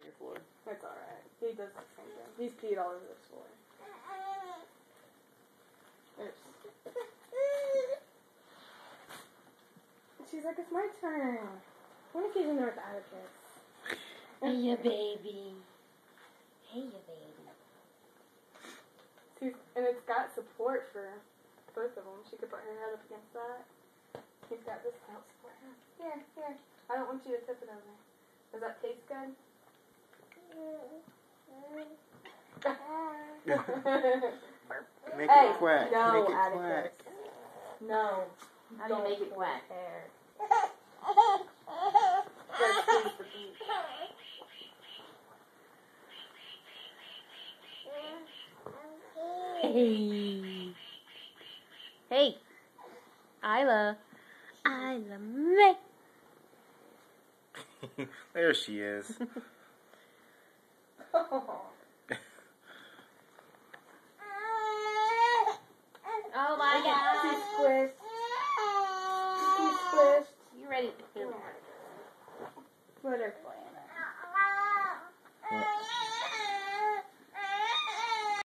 your floor. That's alright. He does the same thing. He's peed all over this floor. Oops. She's like, it's my turn. I want to feed in there with Atticus. Hey, ya baby. Hey, ya baby. And it's got support for both of them. She could put her head up against that. He's got this to help support her. Here, here. I don't want you to tip it over. Does that taste good? Make Hey, it quack. no, Make it Atticus. quack. No. How do you make it quack? There. Gotta squeeze the beak. Hey. Hey. Isla. Isla May. There she is. Oh my God. She's squished. She's squished. You ready? Here. Put her flat.